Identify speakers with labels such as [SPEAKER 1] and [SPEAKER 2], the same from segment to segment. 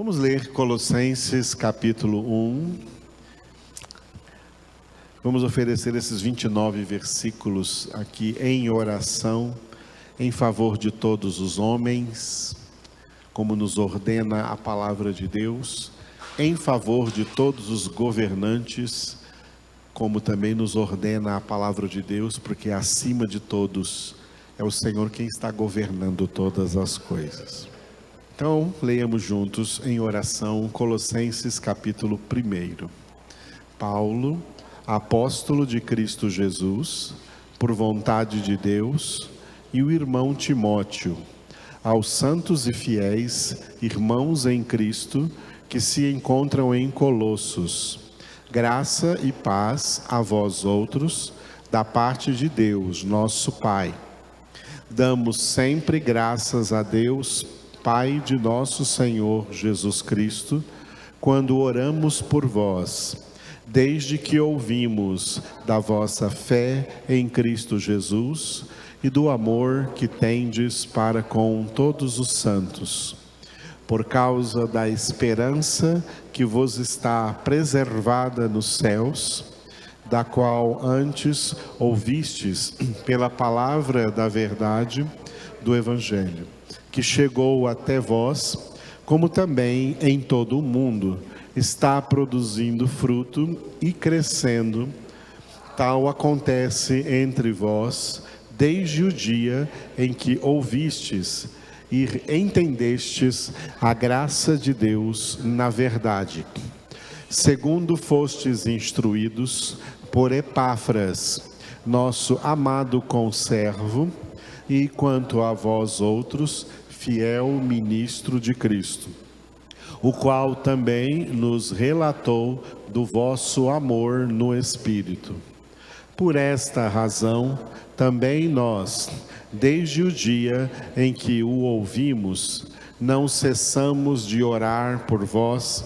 [SPEAKER 1] Vamos ler Colossenses capítulo 1. Vamos oferecer esses 29 versículos aqui em oração, em favor de todos os homens, como nos ordena a palavra de Deus, em favor de todos os governantes, como também nos ordena a palavra de Deus, porque acima de todos é o Senhor quem está governando todas as coisas. Então, leiamos juntos em oração Colossenses capítulo 1. Paulo, apóstolo de Cristo Jesus, por vontade de Deus, e o irmão Timóteo, aos santos e fiéis irmãos em Cristo que se encontram em Colossos, graça e paz a vós outros, da parte de Deus, nosso Pai. Damos sempre graças a Deus, Pai de nosso Senhor Jesus Cristo, quando oramos por vós, desde que ouvimos da vossa fé em Cristo Jesus e do amor que tendes para com todos os santos, por causa da esperança que vos está preservada nos céus, da qual antes ouvistes pela palavra da verdade do Evangelho, que chegou até vós, como também em todo o mundo está produzindo fruto e crescendo. Tal acontece entre vós desde o dia em que ouvistes e entendestes a graça de Deus na verdade, segundo fostes instruídos por Epáfras, nosso amado conservo, e quanto a vós outros, fiel ministro de Cristo, o qual também nos relatou do vosso amor no Espírito. Por esta razão, também nós, desde o dia em que o ouvimos, não cessamos de orar por vós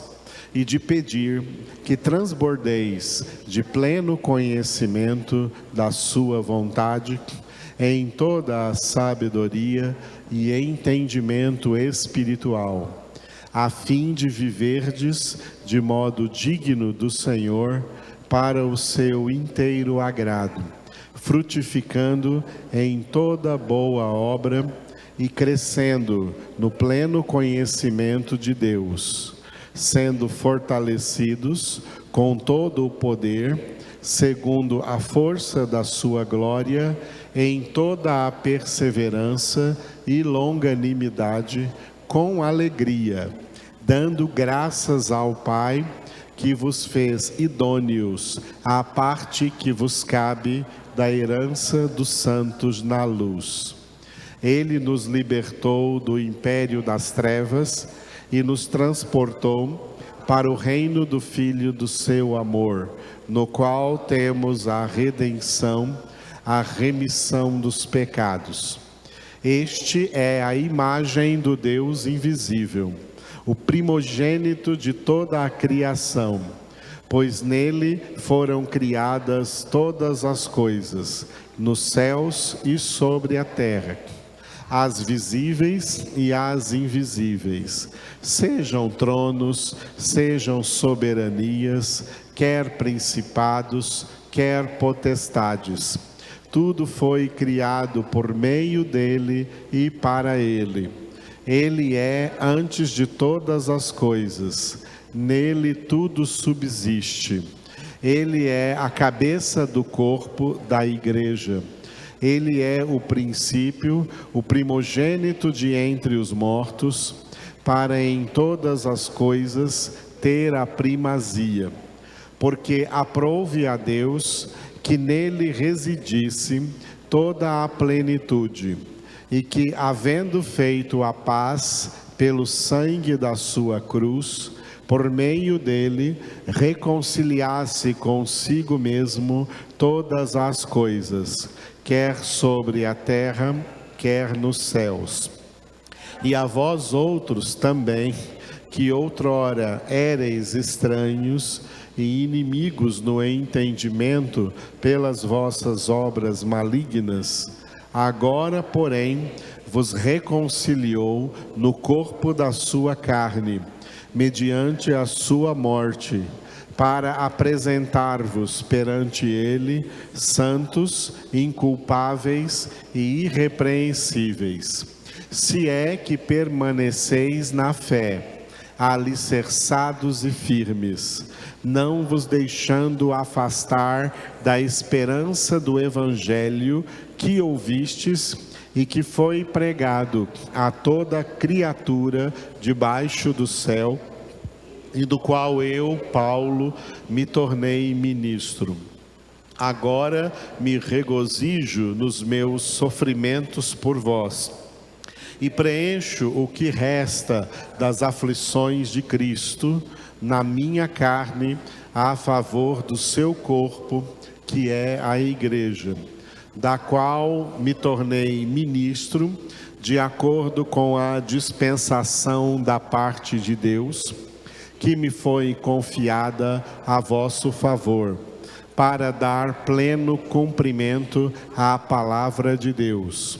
[SPEAKER 1] e de pedir que transbordeis de pleno conhecimento da sua vontade, em toda a sabedoria e entendimento espiritual, a fim de viverdes de modo digno do Senhor, para o seu inteiro agrado, frutificando em toda boa obra e crescendo no pleno conhecimento de Deus, sendo fortalecidos com todo o poder, segundo a força da sua glória, em toda a perseverança e longanimidade, com alegria, dando graças ao Pai, que vos fez idôneos à parte que vos cabe da herança dos santos na luz. Ele nos libertou do império das trevas e nos transportou para o reino do Filho do seu amor, no qual temos a redenção, a remissão dos pecados. Este é a imagem do Deus invisível, o primogênito de toda a criação, pois nele foram criadas todas as coisas, nos céus e sobre a terra, as visíveis e as invisíveis, sejam tronos, sejam soberanias, quer principados, quer potestades. Tudo foi criado por meio dele e para ele. Ele é antes de todas as coisas, nele tudo subsiste. Ele é a cabeça do corpo da igreja. Ele é o princípio, o primogênito de entre os mortos, para em todas as coisas ter a primazia. Porque aprouve a Deus que nele residisse toda a plenitude, e que, havendo feito a paz pelo sangue da sua cruz, por meio dele, reconciliasse consigo mesmo todas as coisas, quer sobre a terra, quer nos céus. E a vós outros também, que outrora éreis estranhos e inimigos no entendimento pelas vossas obras malignas, agora, porém, vos reconciliou no corpo da sua carne, mediante a sua morte, para apresentar-vos perante Ele santos, inculpáveis e irrepreensíveis, se é que permaneceis na fé, alicerçados e firmes, não vos deixando afastar da esperança do Evangelho que ouvistes e que foi pregado a toda criatura debaixo do céu, e do qual eu, Paulo, me tornei ministro. Agora me regozijo nos meus sofrimentos por vós, e preencho o que resta das aflições de Cristo na minha carne, a favor do seu corpo, que é a Igreja, da qual me tornei ministro, de acordo com a dispensação da parte de Deus, que me foi confiada a vosso favor, para dar pleno cumprimento à palavra de Deus,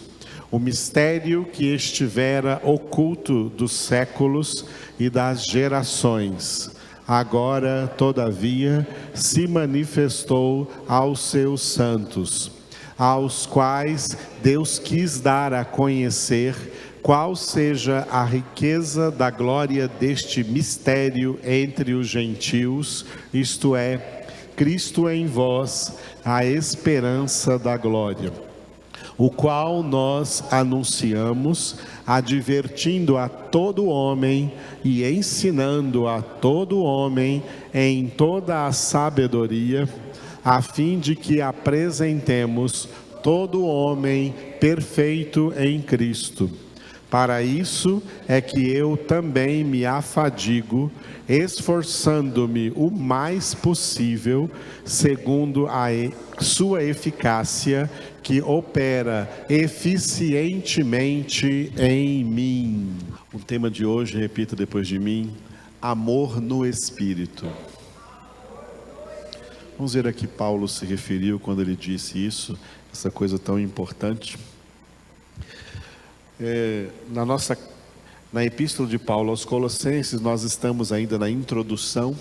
[SPEAKER 1] o mistério que estivera oculto dos séculos e das gerações, agora, todavia, se manifestou aos seus santos, aos quais Deus quis dar a conhecer qual seja a riqueza da glória deste mistério entre os gentios, isto é, Cristo em vós, a esperança da glória, o qual nós anunciamos, advertindo a todo homem e ensinando a todo homem em toda a sabedoria, a fim de que apresentemos todo homem perfeito em Cristo. Para isso é que eu também me afadigo, esforçando-me o mais possível, segundo a sua eficácia, que opera eficientemente em mim. O tema de hoje, repita depois de mim: amor no Espírito. Vamos ver a que Paulo se referiu quando ele disse isso, essa coisa tão importante. Na epístola de Paulo aos Colossenses, nós estamos ainda na introdução,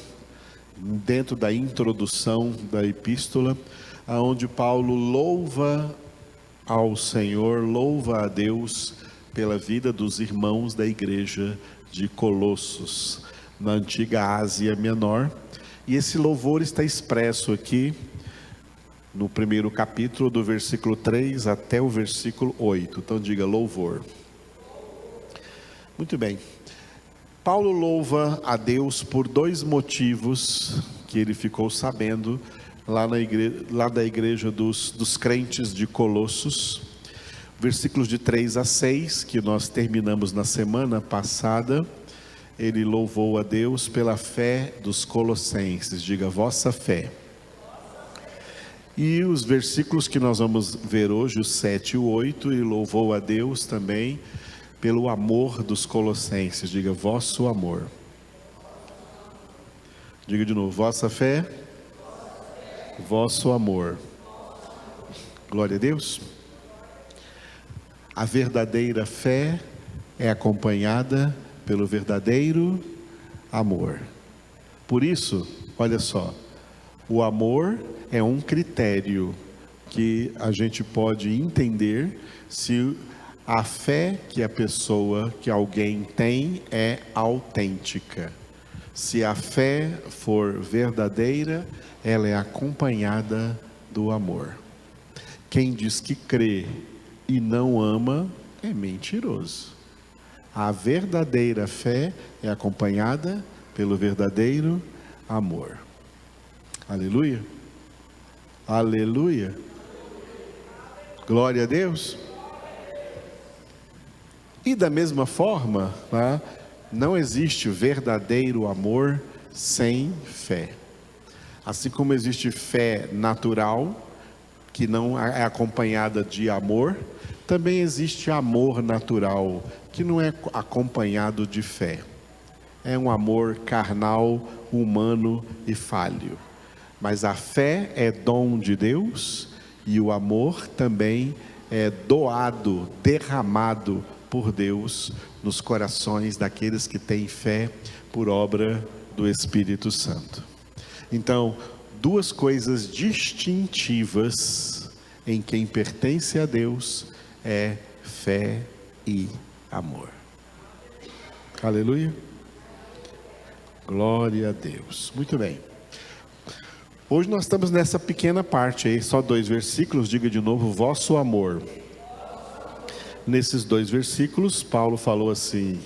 [SPEAKER 1] dentro da introdução da epístola, onde Paulo louva ao Senhor, louva a Deus pela vida dos irmãos da igreja de Colossos, na antiga Ásia Menor, e esse louvor está expresso aqui, no primeiro capítulo, do versículo 3 até o versículo 8. Então diga louvor. Muito bem. Paulo louva a Deus por dois motivos que ele ficou sabendo lá da igreja dos crentes de Colossos. Versículos de 3 a 6, que nós terminamos na semana passada. Ele louvou a Deus pela fé dos colossenses. Diga, vossa fé. E os versículos que nós vamos ver hoje, o 7 e o 8, ele louvou a Deus também pelo amor dos colossenses. Diga, vosso amor. Diga de novo, vossa fé, vosso amor. Glória a Deus. A verdadeira fé é acompanhada pelo verdadeiro amor. Por isso, olha só, o amor é um critério que a gente pode entender se a fé que alguém tem é autêntica. Se a fé for verdadeira, ela é acompanhada do amor. Quem diz que crê e não ama é mentiroso. A verdadeira fé é acompanhada pelo verdadeiro amor. Aleluia. Aleluia. Glória a Deus. E da mesma forma, tá? Não existe verdadeiro amor sem fé. Assim como existe fé natural, que não é acompanhada de amor, também existe amor natural, que não é acompanhado de fé. É um amor carnal, humano e falho. Mas a fé é dom de Deus e o amor também é doado, derramado por Deus nos corações daqueles que têm fé por obra do Espírito Santo. Então, duas coisas distintivas em quem pertence a Deus é fé e amor. Aleluia. Glória a Deus. Muito bem. Hoje nós estamos nessa pequena parte aí, só 2 versículos, diga de novo, vosso amor. Nesses 2 versículos, Paulo falou assim: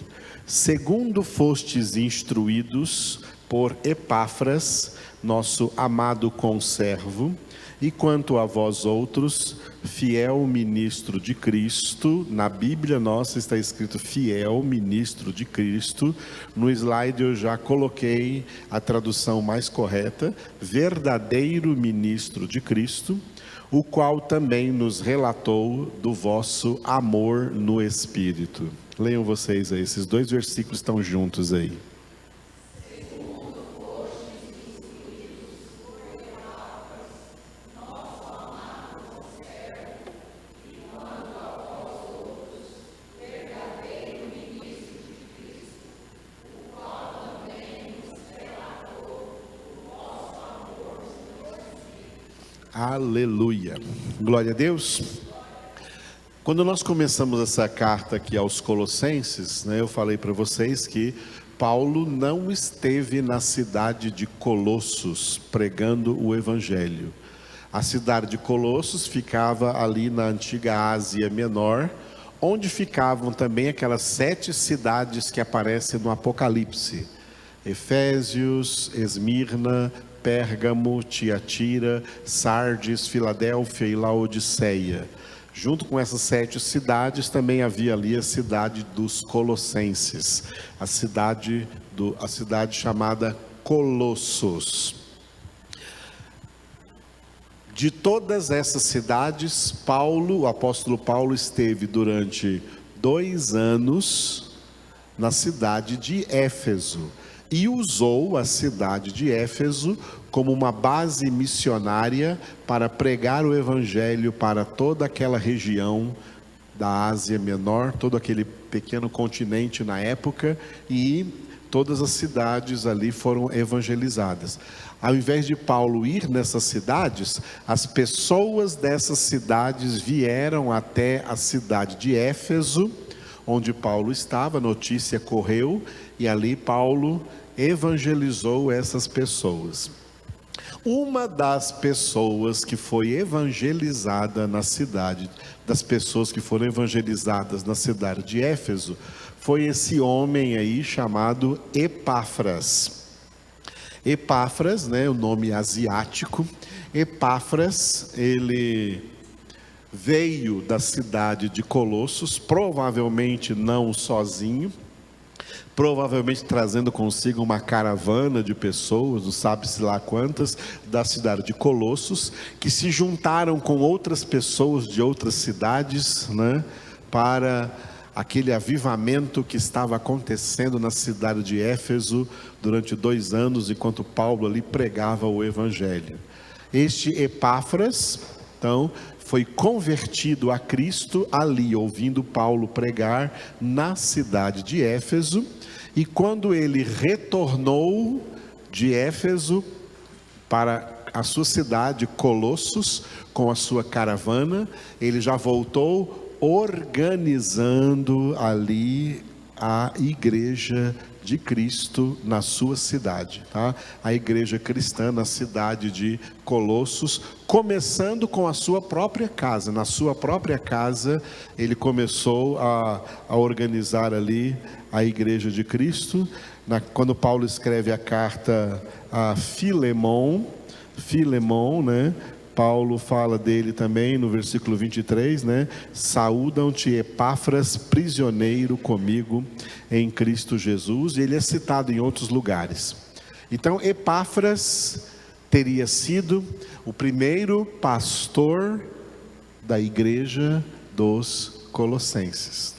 [SPEAKER 1] segundo fostes instruídos por Epáfras, nosso amado conservo, e quanto a vós outros, fiel ministro de Cristo. Na Bíblia nossa está escrito fiel ministro de Cristo. No slide eu já coloquei a tradução mais correta, verdadeiro ministro de Cristo, o qual também nos relatou do vosso amor no Espírito. Leiam vocês aí, esses 2 versículos estão juntos aí. Aleluia, glória a Deus. Quando nós começamos essa carta aqui aos Colossenses, eu falei para vocês que Paulo não esteve na cidade de Colossos pregando o Evangelho. A cidade de Colossos ficava ali na antiga Ásia Menor, onde ficavam também aquelas 7 cidades que aparecem no Apocalipse: Efésios, Esmirna, Pérgamo, Tiatira, Sardes, Filadélfia e Laodiceia. Junto com essas 7 cidades também havia ali a cidade dos Colossenses, a cidade chamada Colossos. De todas essas cidades, o apóstolo Paulo esteve durante 2 anos na cidade de Éfeso. E usou a cidade de Éfeso como uma base missionária para pregar o Evangelho para toda aquela região da Ásia Menor, todo aquele pequeno continente na época, e todas as cidades ali foram evangelizadas. Ao invés de Paulo ir nessas cidades, as pessoas dessas cidades vieram até a cidade de Éfeso, onde Paulo estava. A notícia correu e ali Paulo evangelizou essas pessoas. Uma das pessoas que foi evangelizada na cidade, das pessoas que foram evangelizadas na cidade de Éfeso, foi esse homem aí chamado Epáfras. Epáfras, o nome asiático. Epáfras, ele veio da cidade de Colossos, provavelmente não sozinho, provavelmente trazendo consigo uma caravana de pessoas, não sabe-se lá quantas, da cidade de Colossos, que se juntaram com outras pessoas de outras cidades, para aquele avivamento que estava acontecendo na cidade de Éfeso durante 2 anos, enquanto Paulo ali pregava o Evangelho. Este Epáfras, então, foi convertido a Cristo ali, ouvindo Paulo pregar na cidade de Éfeso. E quando ele retornou de Éfeso para a sua cidade, Colossos, com a sua caravana, ele já voltou organizando ali a igreja de Cristo na sua cidade, a igreja cristã na cidade de Colossos, começando com a sua própria casa. Na sua própria casa ele começou a organizar ali a igreja de Cristo. Quando Paulo escreve a carta a Filemon, Paulo fala dele também no versículo 23, saúdam-te Epáfras, prisioneiro comigo em Cristo Jesus. E ele é citado em outros lugares. Então Epáfras teria sido o primeiro pastor da igreja dos Colossenses,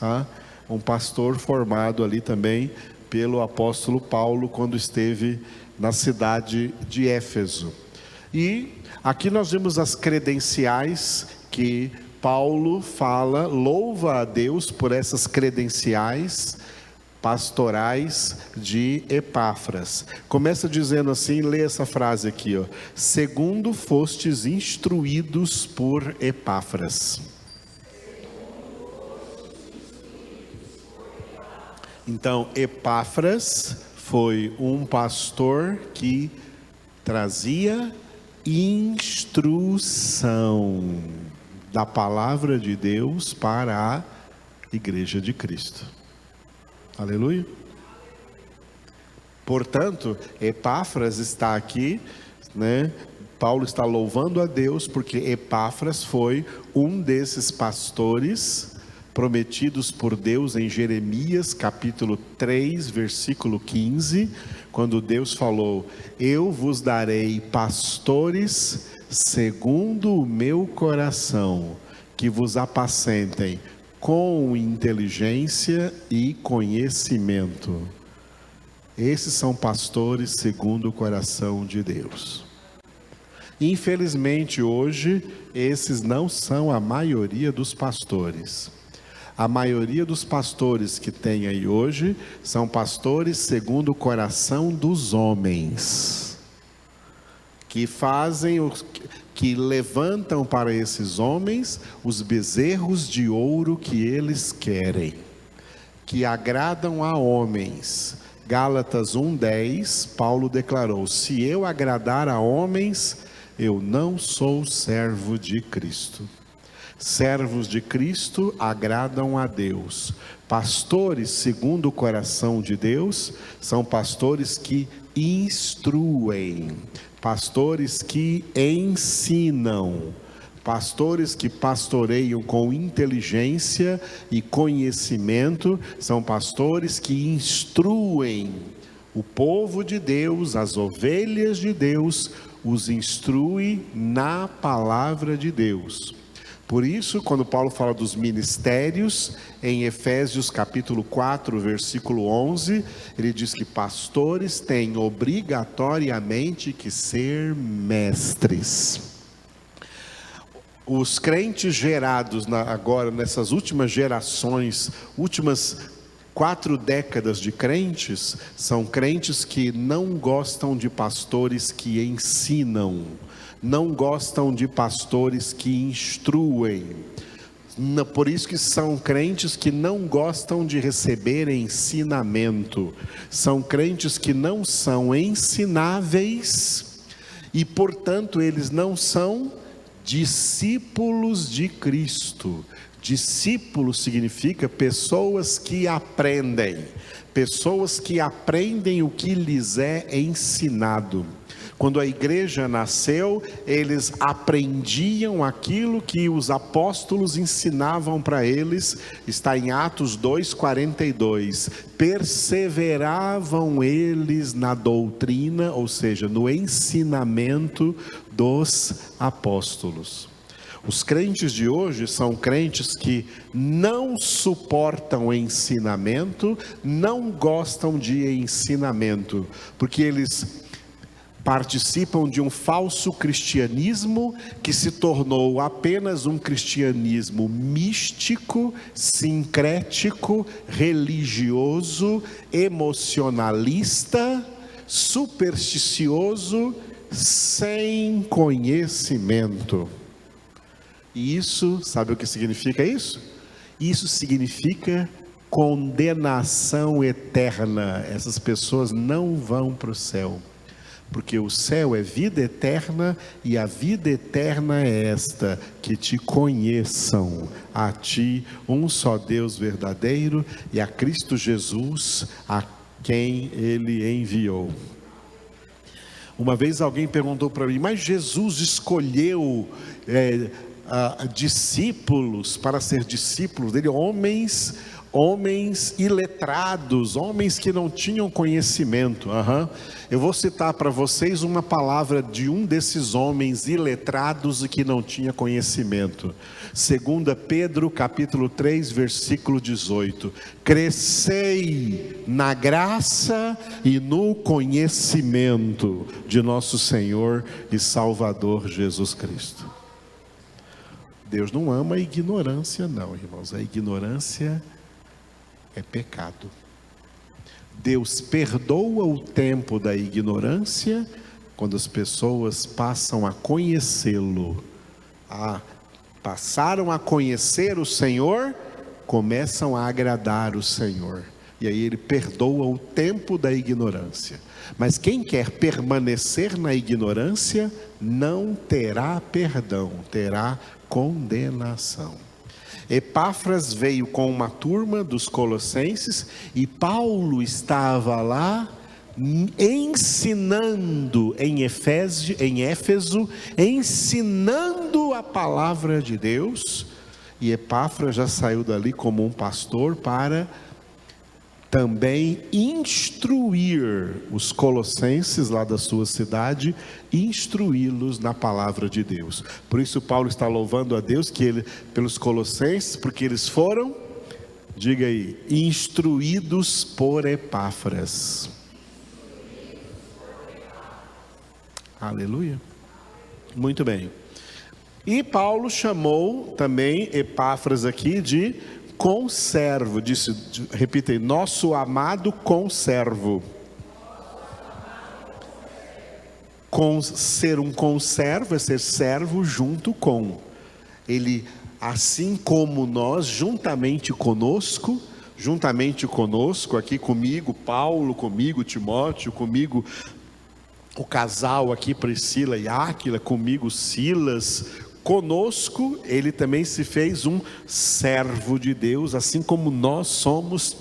[SPEAKER 1] um pastor formado ali também pelo apóstolo Paulo quando esteve na cidade de Éfeso. E aqui nós vemos as credenciais que Paulo fala, louva a Deus por essas credenciais pastorais de Epáfras. Começa dizendo assim, lê essa frase aqui, ó. Segundo fostes instruídos por Epáfras. Então, Epáfras foi um pastor que trazia instrução da palavra de Deus para a Igreja de Cristo. Aleluia. Portanto, Epáfras está aqui, né? Paulo está louvando a Deus porque Epáfras foi um desses pastores prometidos por Deus em Jeremias capítulo 3, versículo 15, quando Deus falou: eu vos darei pastores segundo o meu coração, que vos apacentem com inteligência e conhecimento. Esses são pastores segundo o coração de Deus. Infelizmente hoje, esses não são a maioria dos pastores. A maioria dos pastores que tem aí hoje são pastores segundo o coração dos homens, que fazem, que levantam para esses homens os bezerros de ouro que eles querem, que agradam a homens. Gálatas 1:10, Paulo declarou: se eu agradar a homens, eu não sou servo de Cristo. Servos de Cristo agradam a Deus. Pastores segundo o coração de Deus são pastores que instruem, pastores que ensinam, pastores que pastoreiam com inteligência e conhecimento, são pastores que instruem o povo de Deus, as ovelhas de Deus, os instrui na palavra de Deus. Por isso, quando Paulo fala dos ministérios, em Efésios capítulo 4, versículo 11, ele diz que pastores têm obrigatoriamente que ser mestres. Os crentes gerados agora, nessas últimas gerações, últimas 4 décadas de crentes, são crentes que não gostam de pastores que ensinam, não gostam de pastores que instruem. Por isso que são crentes que não gostam de receber ensinamento, são crentes que não são ensináveis e, portanto, eles não são discípulos de Cristo. Discípulo significa pessoas que aprendem o que lhes é ensinado. Quando a igreja nasceu, eles aprendiam aquilo que os apóstolos ensinavam para eles, está em Atos 2:42. Perseveravam eles na doutrina, ou seja, no ensinamento dos apóstolos. Os crentes de hoje são crentes que não suportam ensinamento, não gostam de ensinamento, porque eles participam de um falso cristianismo que se tornou apenas um cristianismo místico, sincrético, religioso, emocionalista, supersticioso, sem conhecimento. E isso, sabe o que significa isso? Isso significa condenação eterna. Essas pessoas não vão para o céu. Porque o céu é vida eterna, e a vida eterna é esta: que te conheçam, a ti, um só Deus verdadeiro, e a Cristo Jesus, a quem Ele enviou. Uma vez alguém perguntou para mim: mas Jesus escolheu discípulos para ser discípulos dele, homens iletrados, homens que não tinham conhecimento. Eu vou citar para vocês uma palavra de um desses homens iletrados e que não tinha conhecimento. 2 Pedro capítulo 3, versículo 18. Crescei na graça e no conhecimento de nosso Senhor e Salvador Jesus Cristo. Deus não ama a ignorância não, irmãos. A ignorância é pecado. Deus perdoa o tempo da ignorância quando as pessoas passam a conhecê-lo, passaram a conhecer o Senhor, começam a agradar o Senhor, e aí Ele perdoa o tempo da ignorância. Mas quem quer permanecer na ignorância não terá perdão, terá condenação. Epáfras veio com uma turma dos Colossenses e Paulo estava lá ensinando em Éfeso, ensinando a palavra de Deus. E Epáfras já saiu dali como um pastor para também instruir os colossenses lá da sua cidade, instruí-los na palavra de Deus. Por isso Paulo está louvando a Deus pelos colossenses, porque eles foram, diga aí, instruídos por Epáfras. Aleluia. Muito bem. E Paulo chamou também Epáfras aqui de conservo, repita aí, nosso amado conservo. Ser um conservo é ser servo junto com. Ele, assim como nós, juntamente conosco, aqui comigo, Paulo, comigo, Timóteo, comigo, o casal aqui, Priscila e Áquila, comigo, Silas, conosco, ele também se fez um servo de Deus, assim como nós somos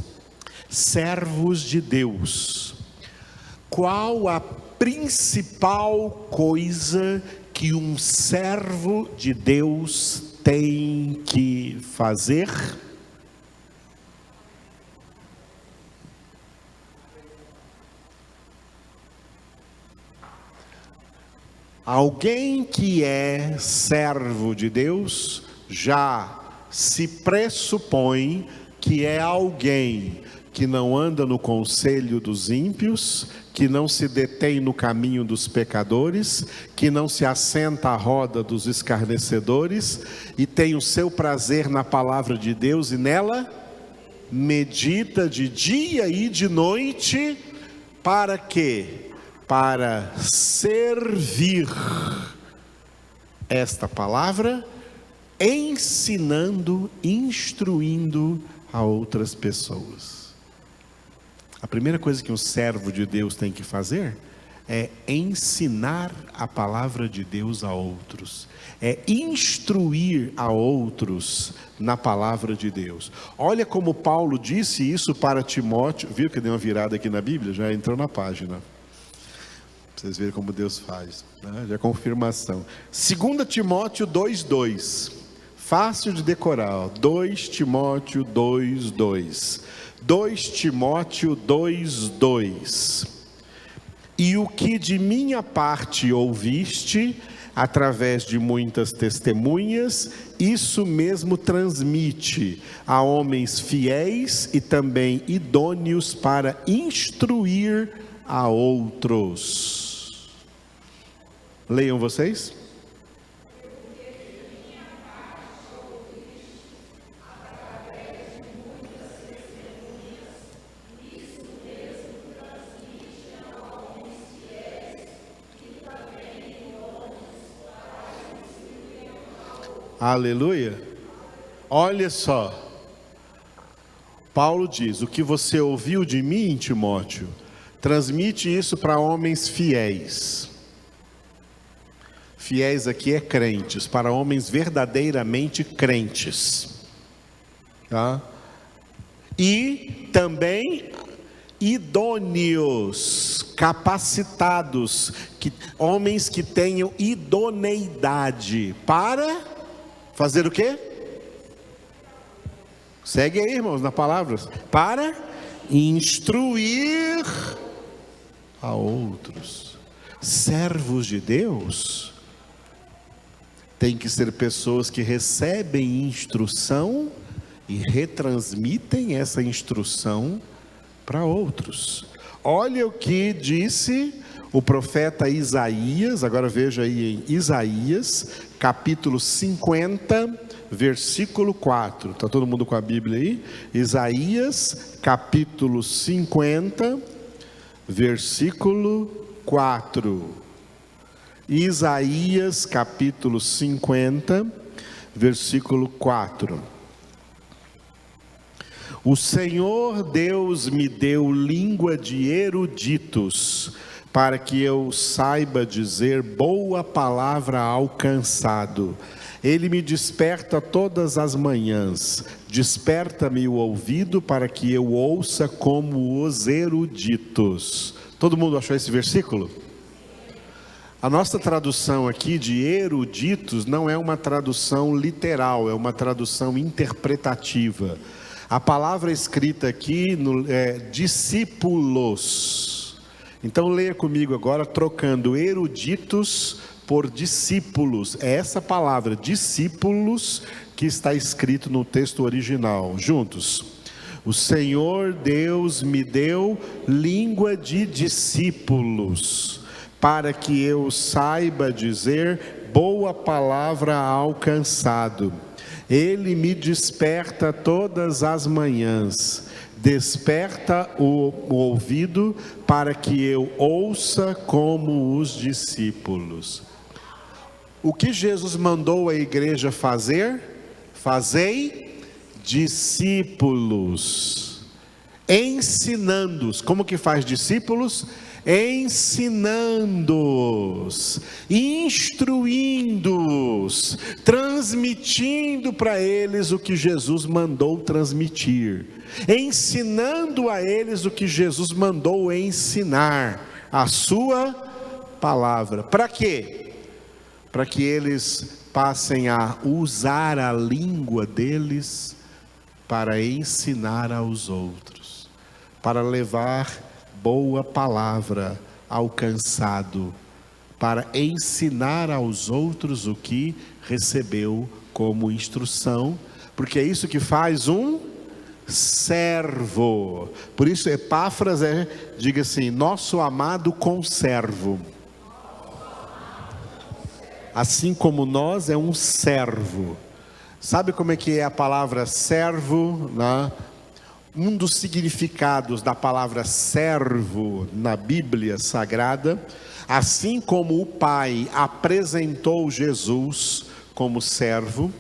[SPEAKER 1] servos de Deus. Qual a principal coisa que um servo de Deus tem que fazer? Alguém que é servo de Deus já se pressupõe que é alguém que não anda no conselho dos ímpios, que não se detém no caminho dos pecadores, que não se assenta à roda dos escarnecedores, e tem o seu prazer na palavra de Deus e nela medita de dia e de noite. Para quê? Para servir esta palavra, ensinando, instruindo a outras pessoas. A primeira coisa que um servo de Deus tem que fazer é ensinar a palavra de Deus a outros, é instruir a outros na palavra de Deus. Olha como Paulo disse isso para Timóteo. Viu que deu uma virada aqui na Bíblia? Já entrou na página. Vocês verem como Deus faz, né? Já é confirmação. 2 Timóteo 2:2, fácil de decorar, ó. 2 Timóteo 2:2, 2 Timóteo 2:2. E o que de minha parte ouviste, através de muitas testemunhas, isso mesmo transmite a homens fiéis e também idôneos para instruir a outros. Leiam vocês. Aleluia. Olha só, Paulo diz: o que você ouviu de mim, Timóteo, transmite isso para homens fiéis. Fiéis aqui é crentes, para homens verdadeiramente crentes, tá? E também idôneos, capacitados, homens que tenham idoneidade para fazer o quê? Segue aí, irmãos, na palavra. Para instruir a outros. Servos de Deus tem que ser pessoas que recebem instrução e retransmitem essa instrução para outros. Olha o que disse o profeta Isaías. Agora veja aí em Isaías, capítulo 50, versículo 4. Está todo mundo com a Bíblia aí? Isaías, capítulo 50, versículo 4. Isaías, capítulo 50, versículo 4. O Senhor Deus me deu língua de eruditos, para que eu saiba dizer boa palavra ao cansado. Ele me desperta todas as manhãs, desperta-me o ouvido para que eu ouça como os eruditos. Todo mundo achou esse versículo? A nossa tradução aqui de eruditos não é uma tradução literal, é uma tradução interpretativa. A palavra escrita aqui é discípulos. Então leia comigo agora, trocando eruditos por discípulos. É essa palavra, discípulos, que está escrito no texto original. Juntos. O Senhor Deus me deu língua de discípulos, para que eu saiba dizer boa palavra ao cansado. Ele me desperta todas as manhãs, desperta o ouvido para que eu ouça como os discípulos. O que Jesus mandou a igreja fazer? Fazei discípulos, ensinando-os. Como que faz discípulos? Ensinando-os, instruindo-os, transmitindo para eles o que Jesus mandou transmitir, ensinando a eles o que Jesus mandou ensinar, a sua palavra. Para quê? Para que eles passem a usar a língua deles para ensinar aos outros, para levar boa palavra ao cansado, para ensinar aos outros o que recebeu como instrução, porque é isso que faz um servo. Por isso Epáfras diga assim, nosso amado conservo. Assim como nós é um servo. Sabe como é que é a palavra servo, né? Um dos significados da palavra servo na Bíblia Sagrada, assim como o Pai apresentou Jesus como servo,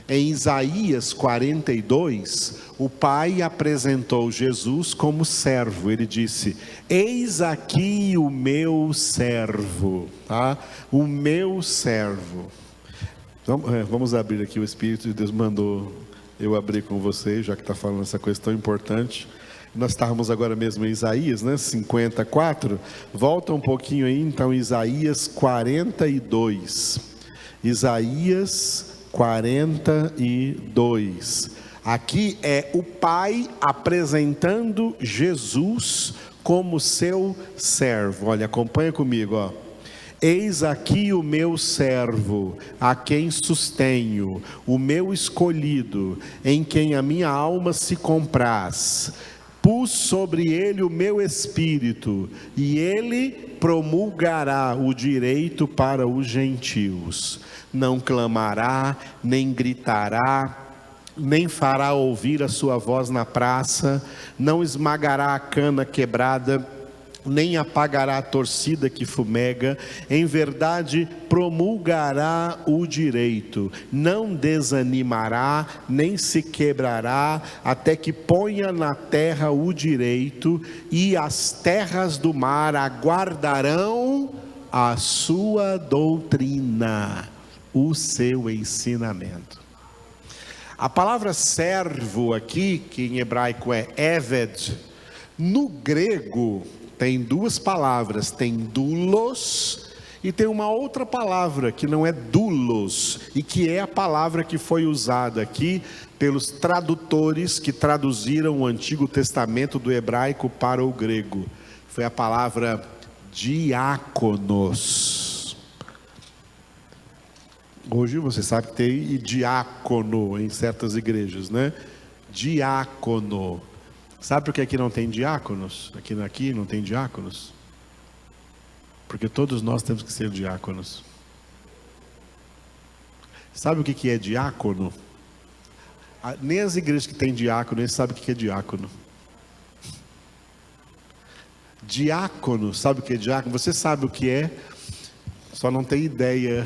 [SPEAKER 1] em Isaías 42, o Pai apresentou Jesus como servo. Ele disse, eis aqui o meu servo, tá? O meu servo. Vamos abrir aqui, o Espírito de Deus mandou eu abrir com vocês, já que está falando essa coisa tão importante. Nós estávamos agora mesmo em Isaías, né? 54. Volta um pouquinho aí, então, Isaías 42. Isaías 42. Aqui é o Pai apresentando Jesus como seu servo. Olha, acompanha comigo, ó. Eis aqui o meu servo, a quem sustenho, o meu escolhido, em quem a minha alma se compraz. Pus sobre ele o meu espírito, e ele promulgará o direito para os gentios. Não clamará, nem gritará, nem fará ouvir a sua voz na praça, não esmagará a cana quebrada, nem apagará a torcida que fumega. Em verdade promulgará o direito, não desanimará, nem se quebrará, até que ponha na terra o direito, e as terras do mar aguardarão a sua doutrina, o seu ensinamento. A palavra servo aqui, que em hebraico é eved, no grego tem duas palavras, tem doulos e tem uma outra palavra que não é doulos, e que é a palavra que foi usada aqui pelos tradutores que traduziram o Antigo Testamento do hebraico para o grego. Foi a palavra diáconos. Hoje você sabe que tem diácono em certas igrejas, né? Diácono. Sabe por que aqui não tem diáconos? Aqui não tem diáconos? Porque todos nós temos que ser diáconos. Sabe o que é diácono? Nem as igrejas que têm diácono, eles sabem o que é diácono. Diácono, sabe o que é diácono? Você sabe o que é, só não tem ideia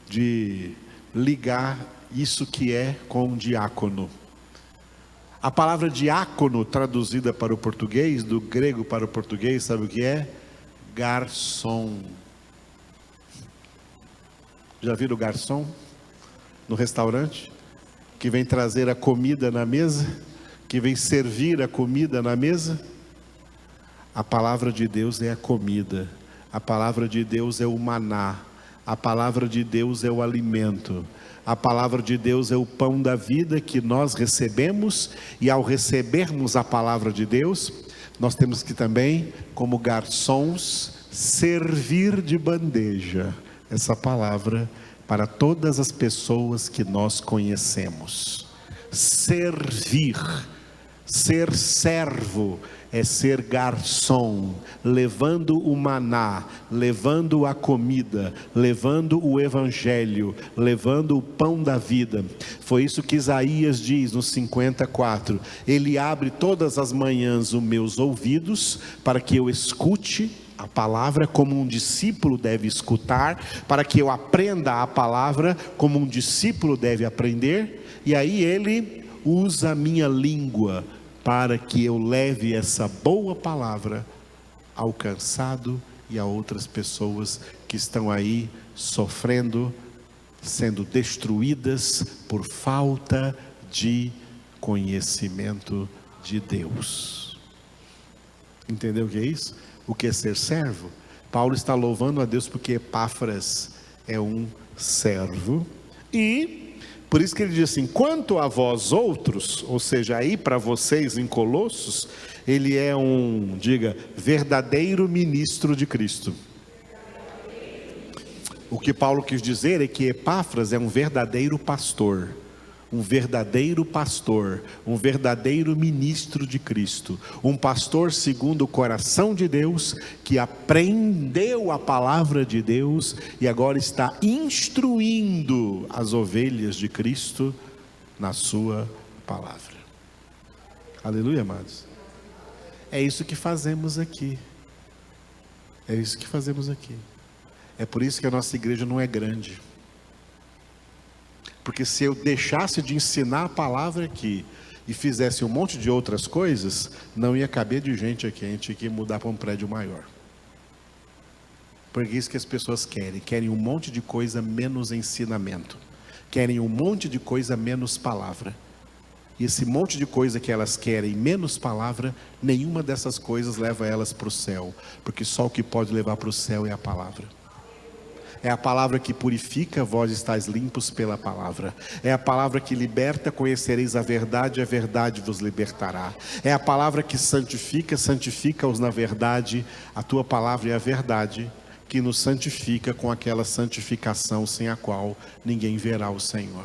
[SPEAKER 1] de ligar isso que é com diácono. A palavra diácono, traduzida para o português, do grego para o português, sabe o que é? Garçom. Já viram o garçom no restaurante? Que vem trazer a comida na mesa, que vem servir a comida na mesa. A palavra de Deus é a comida, a palavra de Deus é o maná, a palavra de Deus é o alimento, a palavra de Deus é o pão da vida que nós recebemos, e ao recebermos a palavra de Deus, nós temos que também, como garçons, servir de bandeja essa palavra para todas as pessoas que nós conhecemos. Servir, ser servo, é ser garçom, levando o maná, levando a comida, levando o evangelho, levando o pão da vida. Foi isso que Isaías diz no 54, ele abre todas as manhãs os meus ouvidos, para que eu escute a palavra como um discípulo deve escutar, para que eu aprenda a palavra como um discípulo deve aprender, e aí ele usa a minha língua, para que eu leve essa boa palavra ao cansado e a outras pessoas que estão aí sofrendo, sendo destruídas por falta de conhecimento de Deus. Entendeu o que é isso? O que é ser servo? Paulo está louvando a Deus porque Epáfras é um servo, e por isso que ele diz assim, quanto a vós outros, ou seja, aí para vocês em Colossos, ele é um, diga, verdadeiro ministro de Cristo. O que Paulo quis dizer é que Epáfras é um verdadeiro pastor, um verdadeiro ministro de Cristo, um pastor segundo o coração de Deus, que aprendeu a palavra de Deus e agora está instruindo as ovelhas de Cristo na sua palavra. Aleluia, amados. É isso que fazemos aqui. É isso que fazemos aqui. É por isso que a nossa igreja não é grande. Porque se eu deixasse de ensinar a palavra aqui e fizesse um monte de outras coisas, não ia caber de gente aqui, a gente tinha que mudar para um prédio maior. Porque é isso que as pessoas querem um monte de coisa menos ensinamento, querem um monte de coisa menos palavra. E esse monte de coisa que elas querem menos palavra, nenhuma dessas coisas leva elas para o céu, porque só o que pode levar para o céu é a palavra. É a palavra que purifica, vós estáis limpos pela palavra. É a palavra que liberta, conhecereis a verdade vos libertará. É a palavra que santifica, santifica-os na verdade. A tua palavra é a verdade que nos santifica com aquela santificação sem a qual ninguém verá o Senhor.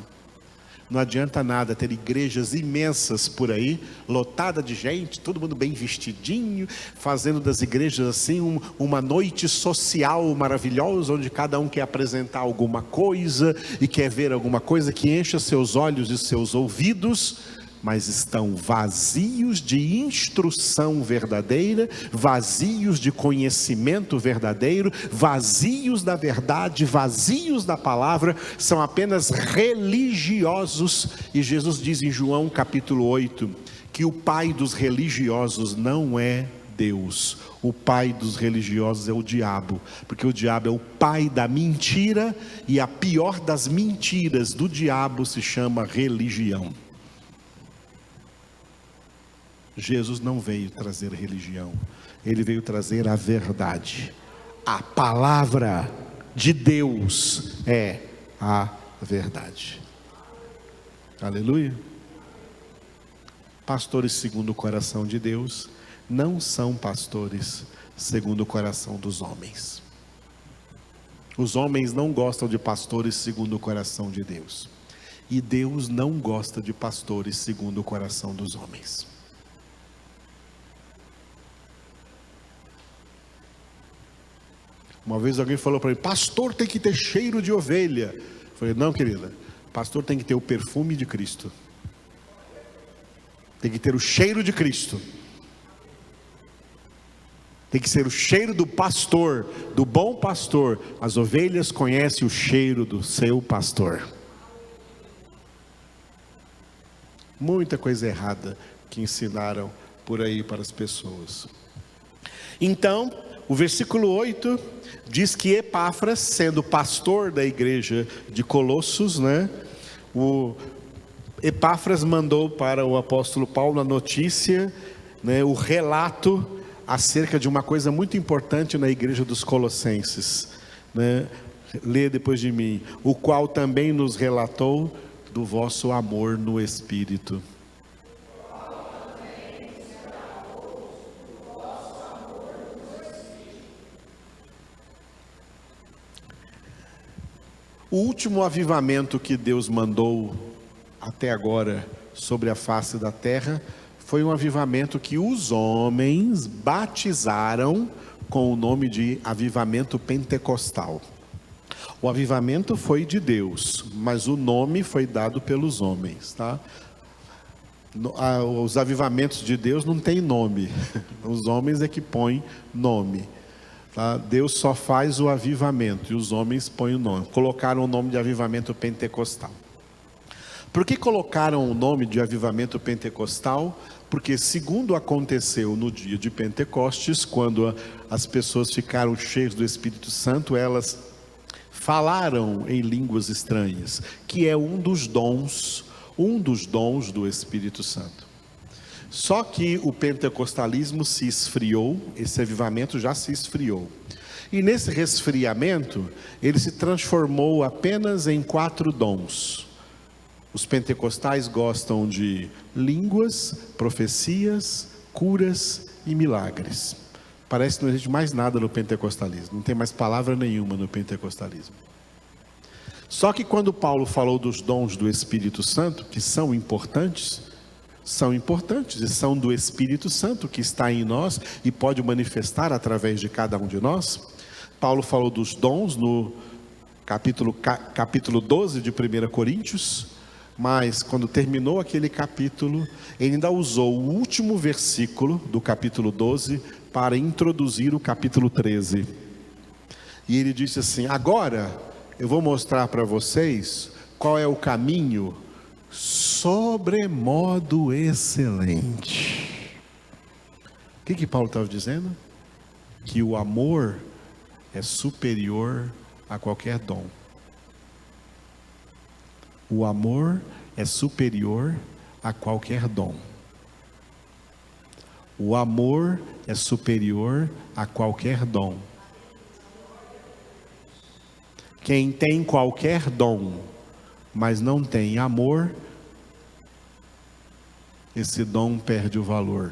[SPEAKER 1] Não adianta nada ter igrejas imensas por aí, lotada de gente, todo mundo bem vestidinho, fazendo das igrejas assim uma noite social maravilhosa, onde cada um quer apresentar alguma coisa e quer ver alguma coisa que encha seus olhos e seus ouvidos, mas estão vazios de instrução verdadeira, vazios de conhecimento verdadeiro, vazios da verdade, vazios da palavra, são apenas religiosos. E Jesus diz em João capítulo 8, que o pai dos religiosos não é Deus, o pai dos religiosos é o diabo, porque o diabo é o pai da mentira, e a pior das mentiras do diabo se chama religião. Jesus não veio trazer religião, ele veio trazer a verdade. A palavra de Deus é a verdade. Aleluia. Pastores segundo o coração de Deus não são pastores segundo o coração dos homens. Os homens não gostam de pastores segundo o coração de Deus, e Deus não gosta de pastores segundo o coração dos homens. Uma vez alguém falou para mim: pastor tem que ter cheiro de ovelha. Eu falei: não, querida, pastor tem que ter o perfume de Cristo. Tem que ter o cheiro de Cristo. Tem que ser o cheiro do pastor, do bom pastor. As ovelhas conhecem o cheiro do seu pastor. Muita coisa errada que ensinaram por aí para as pessoas. Então, o versículo 8 diz que Epáfras, sendo pastor da igreja de Colossos, Epáfras mandou para o apóstolo Paulo a notícia, o relato acerca de uma coisa muito importante na igreja dos Colossenses. Lê depois de mim: o qual também nos relatou do vosso amor no Espírito. O último avivamento que Deus mandou até agora sobre a face da terra foi um avivamento que os homens batizaram com o nome de avivamento pentecostal. O avivamento foi de Deus, mas o nome foi dado pelos homens, tá? Os avivamentos de Deus não têm nome, os homens é que põem nome. Tá? Deus só faz o avivamento e os homens põem o nome. Colocaram o nome de avivamento pentecostal. Por que colocaram o nome de avivamento pentecostal? Porque, segundo aconteceu no dia de Pentecostes, quando as pessoas ficaram cheias do Espírito Santo, elas falaram em línguas estranhas, que é um dos dons do Espírito Santo. Só que o pentecostalismo se esfriou, esse avivamento já se esfriou. E nesse resfriamento, ele se transformou apenas em 4 dons. Os pentecostais gostam de línguas, profecias, curas e milagres. Parece que não existe mais nada no pentecostalismo, não tem mais palavra nenhuma no pentecostalismo. Só que quando Paulo falou dos dons do Espírito Santo, que são importantes e são do Espírito Santo que está em nós e pode manifestar através de cada um de nós. Paulo falou dos dons no capítulo 12 de 1 Coríntios, mas quando terminou aquele capítulo, ele ainda usou o último versículo do capítulo 12 para introduzir o capítulo 13. E ele disse assim: agora eu vou mostrar para vocês qual é o caminho sobremodo excelente. O que Paulo estava dizendo? Que o amor é superior a qualquer dom. O amor é superior a qualquer dom. O amor é superior a qualquer dom. Quem tem qualquer dom, mas não tem amor, esse dom perde o valor.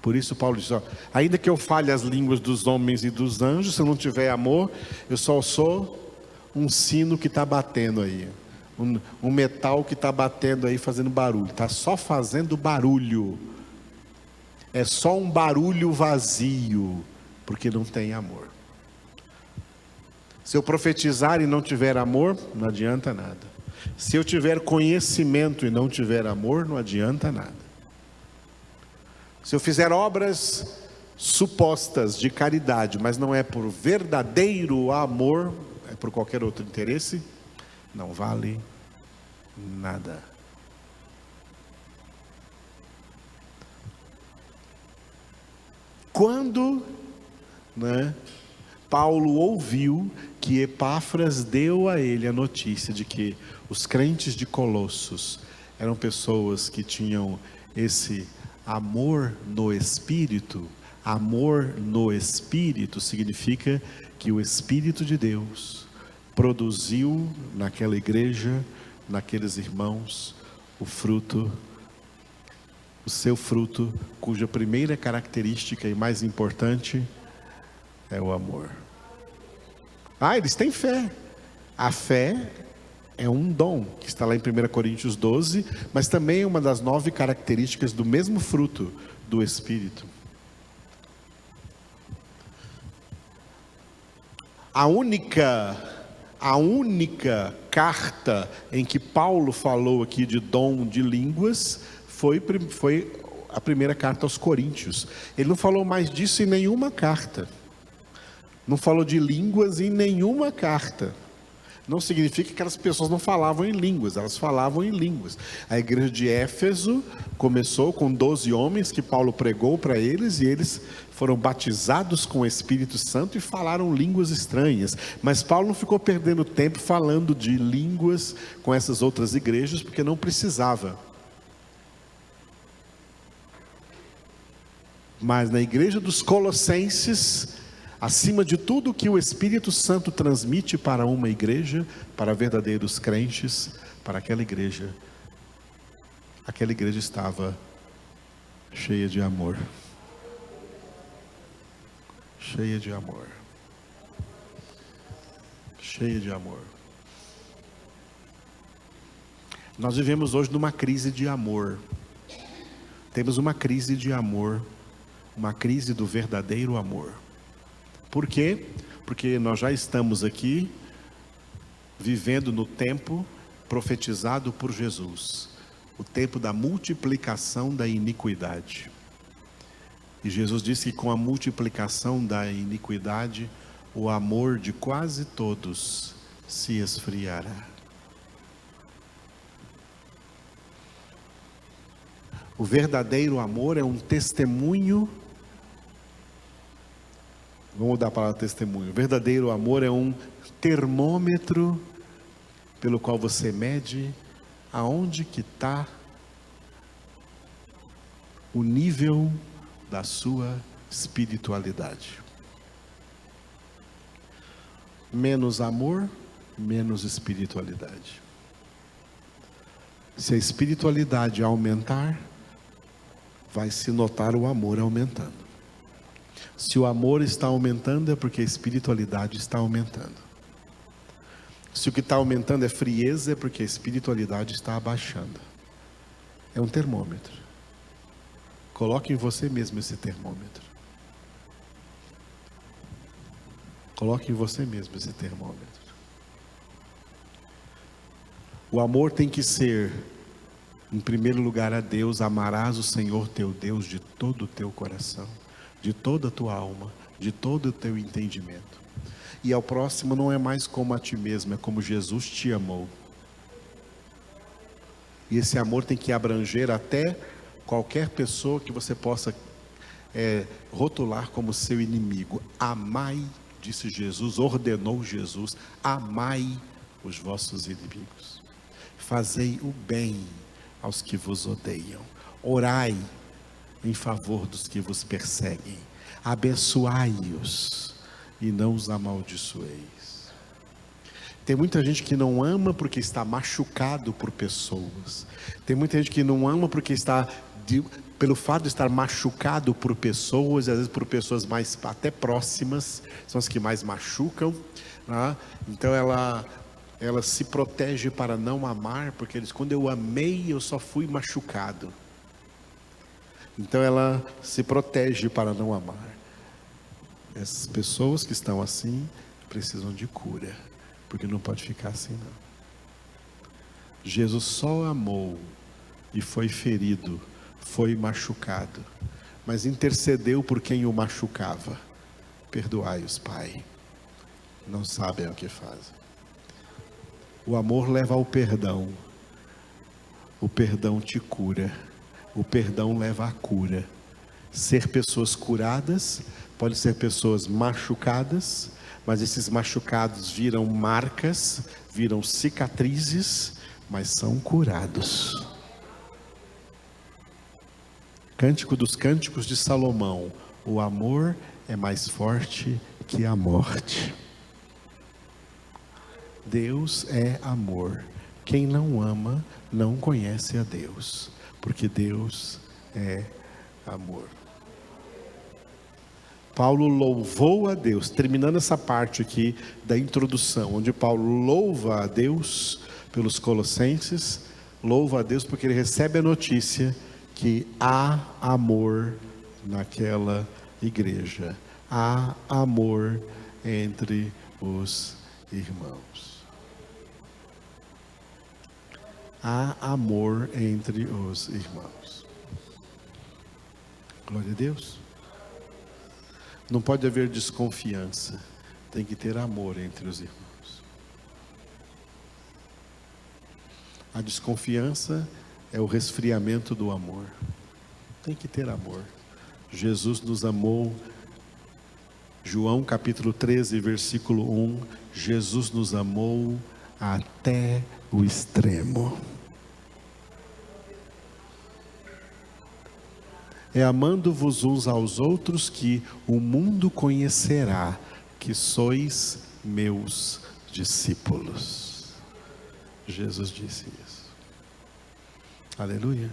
[SPEAKER 1] Por isso Paulo diz: ainda que eu fale as línguas dos homens e dos anjos, se eu não tiver amor, eu só sou um sino que está batendo aí, um metal que está batendo aí, fazendo barulho, está só fazendo barulho, é só um barulho vazio, porque não tem amor. Se eu profetizar e não tiver amor, não adianta nada. Se eu tiver conhecimento e não tiver amor, não adianta nada. Se eu fizer obras supostas de caridade, mas não é por verdadeiro amor, é por qualquer outro interesse, não vale nada. Quando, Paulo ouviu que Epáfras deu a ele a notícia de que os crentes de Colossos eram pessoas que tinham esse amor no Espírito. Amor no Espírito significa que o Espírito de Deus produziu naquela igreja, naqueles irmãos, o seu fruto, cuja primeira característica e mais importante é o amor. Eles têm fé. A fé é um dom, que está lá em 1 Coríntios 12, mas também é uma das 9 características do mesmo fruto do Espírito. A única carta em que Paulo falou aqui de dom de línguas foi a primeira carta aos Coríntios. Ele não falou mais disso em nenhuma carta. Não falou de línguas em nenhuma carta. Não significa que aquelas pessoas não falavam em línguas, elas falavam em línguas. A igreja de Éfeso começou com 12 homens que Paulo pregou para eles, e eles foram batizados com o Espírito Santo e falaram línguas estranhas. Mas Paulo não ficou perdendo tempo falando de línguas com essas outras igrejas, porque não precisava. Mas na igreja dos Colossenses, acima de tudo que o Espírito Santo transmite para uma igreja, para verdadeiros crentes, para aquela igreja estava cheia de amor. Cheia de amor. Cheia de amor. Nós vivemos hoje numa crise de amor. Temos uma crise de amor, uma crise do verdadeiro amor. Por quê? Porque nós já estamos aqui vivendo no tempo profetizado por Jesus, o tempo da multiplicação da iniquidade. E Jesus disse que com a multiplicação da iniquidade, o amor de quase todos se esfriará. O verdadeiro amor é um testemunho. Vamos mudar a palavra testemunho. O verdadeiro amor é um termômetro pelo qual você mede aonde que está o nível da sua espiritualidade. Menos amor, menos espiritualidade. Se a espiritualidade aumentar, vai se notar o amor aumentando. Se o amor está aumentando, é porque a espiritualidade está aumentando. Se o que está aumentando é frieza, é porque a espiritualidade está abaixando. É um termômetro. Coloque em você mesmo esse termômetro. Coloque em você mesmo esse termômetro. O amor tem que ser, em primeiro lugar, a Deus. Amarás o Senhor teu Deus de todo o teu coração, de toda a tua alma, de todo o teu entendimento. E ao próximo não é mais como a ti mesmo, é como Jesus te amou. E esse amor tem que abranger até qualquer pessoa que você possa rotular como seu inimigo. Amai, disse Jesus, ordenou Jesus, amai os vossos inimigos. Fazei o bem aos que vos odeiam. Orai em favor dos que vos perseguem. Abençoai-os e não os amaldiçoeis. Tem muita gente que não ama porque está machucado por pessoas. Tem muita gente que não ama porque está, pelo fato de estar machucado por pessoas, e às vezes por pessoas mais até próximas, são as que mais machucam, né? Então ela se protege para não amar, porque eles, quando eu amei, eu só fui machucado. Então ela se protege para não amar. Essas pessoas que estão assim precisam de cura, porque não pode ficar assim não. Jesus só amou e foi ferido, foi machucado, mas intercedeu por quem o machucava. Perdoai-os, Pai, não sabem o que fazem. O amor leva ao perdão. O perdão te cura. O perdão leva à cura. Ser pessoas curadas, pode ser pessoas machucadas, mas esses machucados viram marcas, viram cicatrizes, mas são curados. Cântico dos Cânticos de Salomão: o amor é mais forte que a morte. Deus é amor. Quem não ama não conhece a Deus, porque Deus é amor. Paulo louvou a Deus, terminando essa parte aqui da introdução, onde Paulo louva a Deus pelos Colossenses, louva a Deus porque ele recebe a notícia que há amor naquela igreja, há amor entre os irmãos. Há amor entre os irmãos. Glória a Deus. Não pode haver desconfiança. Tem que ter amor entre os irmãos. A desconfiança é o resfriamento do amor. Tem que ter amor. Jesus nos amou. João capítulo 13, versículo 1. Jesus nos amou até o extremo. É amando-vos uns aos outros que o mundo conhecerá que sois meus discípulos. Jesus disse isso. Aleluia.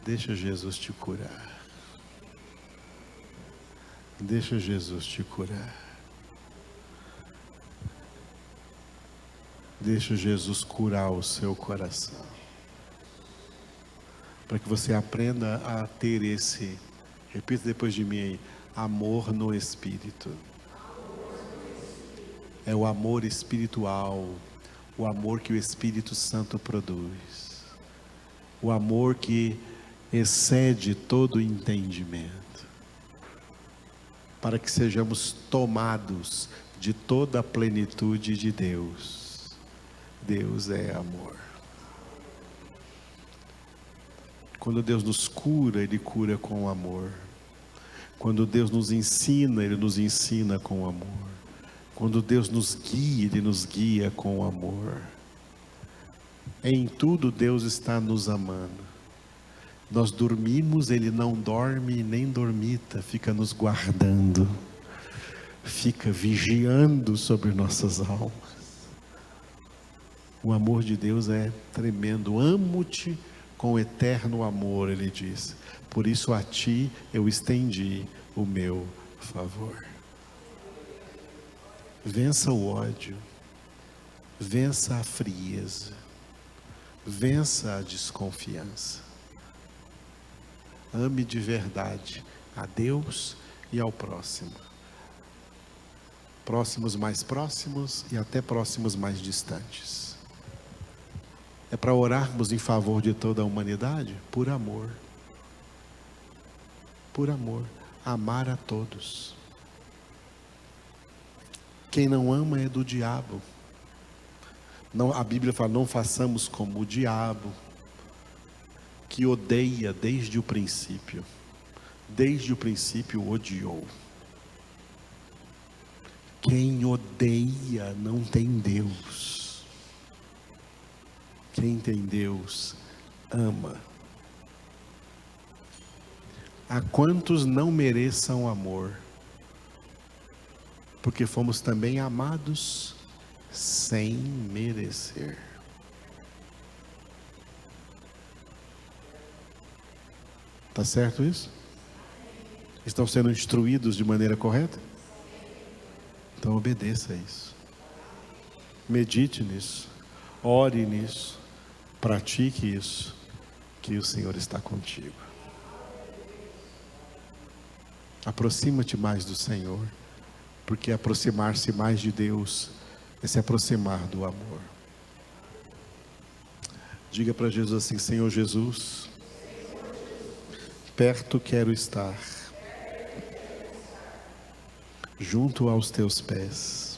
[SPEAKER 1] Deixa Jesus te curar. Deixa Jesus te curar. Deixa Jesus curar o seu coração. Para que você aprenda a ter esse, repita depois de mim aí, amor no Espírito. É o amor espiritual, o amor que o Espírito Santo produz. O amor que excede todo o entendimento. Para que sejamos tomados de toda a plenitude de Deus. Deus é amor. Quando Deus nos cura, Ele cura com amor. Quando Deus nos ensina, Ele nos ensina com amor. Quando Deus nos guia, Ele nos guia com amor. Em tudo Deus está nos amando. Nós dormimos, Ele não dorme nem dormita, fica nos guardando. Fica vigiando sobre nossas almas. O amor de Deus é tremendo. Amo-te com eterno amor, Ele diz. Por isso a ti eu estendi o meu favor. Vença o ódio. Vença a frieza. Vença a desconfiança. Ame de verdade a Deus e ao próximo. Próximos mais próximos e até próximos mais distantes. É para orarmos em favor de toda a humanidade? Por amor. Por amor. Amar a todos. Quem não ama é do diabo. Não, a Bíblia fala, não façamos como o diabo, que odeia desde o princípio. Desde o princípio odiou. Quem odeia não tem Deus. Quem tem Deus, ama. Há quantos não mereçam amor, porque fomos também amados sem merecer. Está certo isso? Estão sendo instruídos de maneira correta? Então obedeça a isso. Medite nisso. Ore nisso. Pratique isso, que o Senhor está contigo. Aproxima-te mais do Senhor, porque aproximar-se mais de Deus é se aproximar do amor. Diga para Jesus assim: Senhor Jesus, perto quero estar, junto aos teus pés.